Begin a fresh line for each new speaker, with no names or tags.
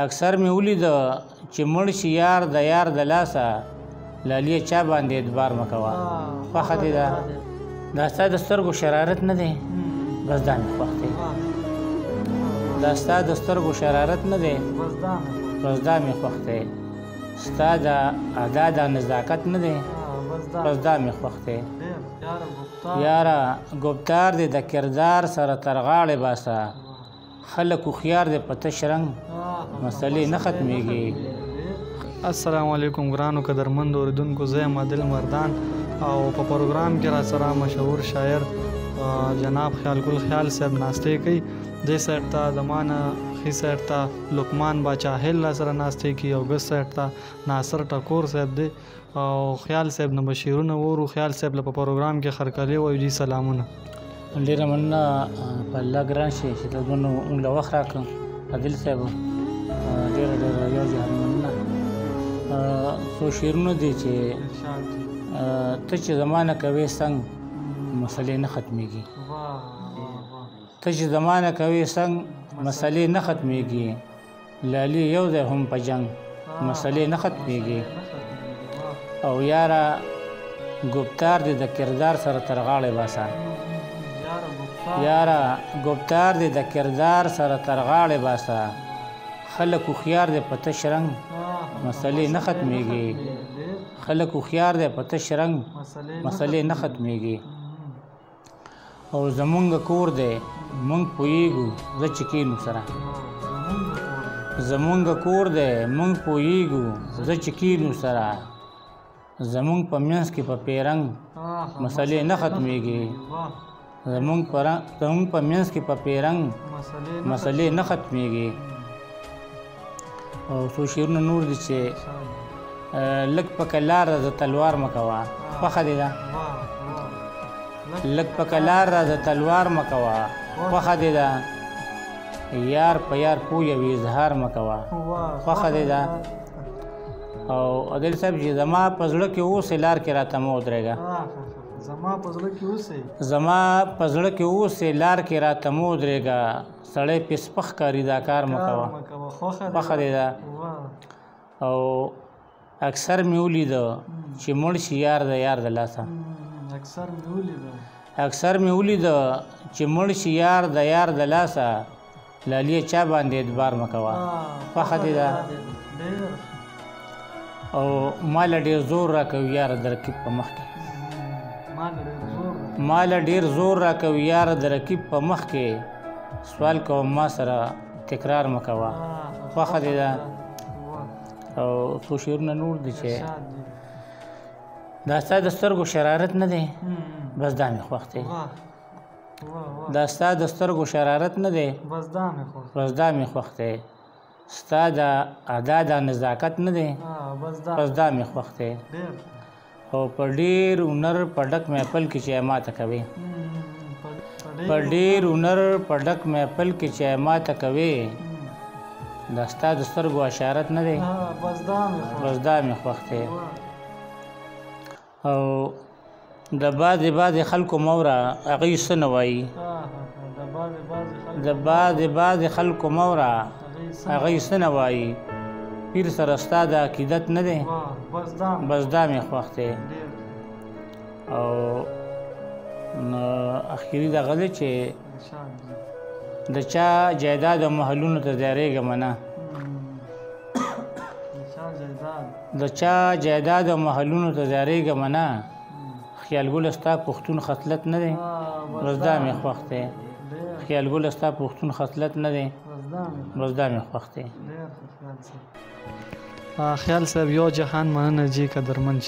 اکثر مې ولیده چې مړ شي یار د یار د لاسه لالیه چا باندې اعتبار مه کوه خوښه دې ده دا ستا د سترګو شرارت نه دی بس دا مې خوښ دی دا ستا د سترګو شرارت نه دی بس دا مې خوښ دی ستا د ادا د نزاکت نه دی بس دا مې خوښ دی یاره ګفتار دې د کردار سره تر غاړې باسه خلک هوښیار دې په تش رنګ مسلې نه ختمېږي.
السلام علیکم ګرانو قدرمندو اوریدونکو، زه یم عادل مردان او په پروګرام کې را سره مشهور شاعر جناب خیال ګل خیال صاحب ناستې کوي. دې سایډ ته د ما نه ښي سایډ ته لقمان باچا هیل را سره ناستې کوي او ګس سایډ ته ناصر ټکور صاحب دی او خیال صاحب نه بشیرونه وورو. خیال صاحب له په پروګرام کې خرکلې وایو. جی سلامونه.
ډېره مننه په الله ګران شي چې ته دومره موږ له وخت راکړ عادل صاحب، ډېره یو جهان مننه. څو شعرونه دي چې ته چې زمانه کوې څنګ مسلې نه ختمېږي، ته چې زمانه کوې څنګ مسلې نه ختمېږي، لالي یو ځای هم په جنګ مسلې نه ختمېږي. او یاره ګفتار دې د کردار سره تر غاړې باسه، یاره ګفتار دې د کردار سره تر غاړې باسه خلک هوښیار دې په تش رنګ مسلې نه ختمېږي، خلک هوښیار دې په تش رنګ مسلې نه ختمېږي. او زمونږ کور دی مونږ پوهېږو زه چې کینو سره، زمونږ کور دی مونږ پوهېږو زه چې کینو سره، زمونږ په منځ کې په پیرنګ مسلې نه ختمېږي، زمونږ په منځ کې په پیرنګ مسلې نه ختمېږي. او څو شعرونه نور دي چې لږ په کلار راځه تلوار مه کوه خوښه دې ده، لږ په کلار راځه تلوار مه کوه خوښه دې ده، یار په یار پوه وي اظهار مه کوه خوښه دې ده. او عادل صاحب چې زما په زړه کې اوسې لار کې راته مه ودرېږه، زما په زړه کې اوسې لار کې راته مه ودرېږه، سړی پې سپک ښکاري دا کار مه کوه خوښه دې ده. او اکثر مې ولیده چې مړ شي یار د یار د لاسه، اکثر مې ولیده چې مړ شي یار د یار د لاسه لالیه چا باندې اعتبار مه کوه خوښه دې ده. او ماله ډېر زور راکوي یاره د رقیب په مخ کې، ماله ډېر زور راکوي یاره د رقیب په مخ کې، سوال کوم ما سره تکرار مه کوه خوښه دې ده. او څو شعرونه نور دي چې دا ستا د سترګو شرارت نه دی بس دا مې خوښ دی، دا ستا د سترګو شرارت نه دی بس دا مې خوښ دی، ستا د ادا د نزاکت نه دی بس دا مې خوښ دی. او په ډېر هنر په ډک محفل کې چې ماته کوې، په ډېر هنر په ډک محفل کې چې ماته کوې، دا ستا د سترګو اشارت نه دی بس دا مې خوښ دی. او د بعضې خلکو موره هغوی څه نه وایي، د بعضې خلکو موره هغوی څه نه وایي، پیر سره ستا د عقیدت نه دی بس دا مې خوښ دی. او اخري دغه دی چې د چا جایداد او محلونو ته ځایېږم نه، د چا جایداد او محلونو ته ځایېږم نه، خیال ګله ستا پښتون خصلت نه دی بس دا مې خوښ دی، خیال ګله ستا پښتون خصلت نه دی بس دا مې خوښ دی.
خیال صاحب یو جهان مننه جی قدرمند.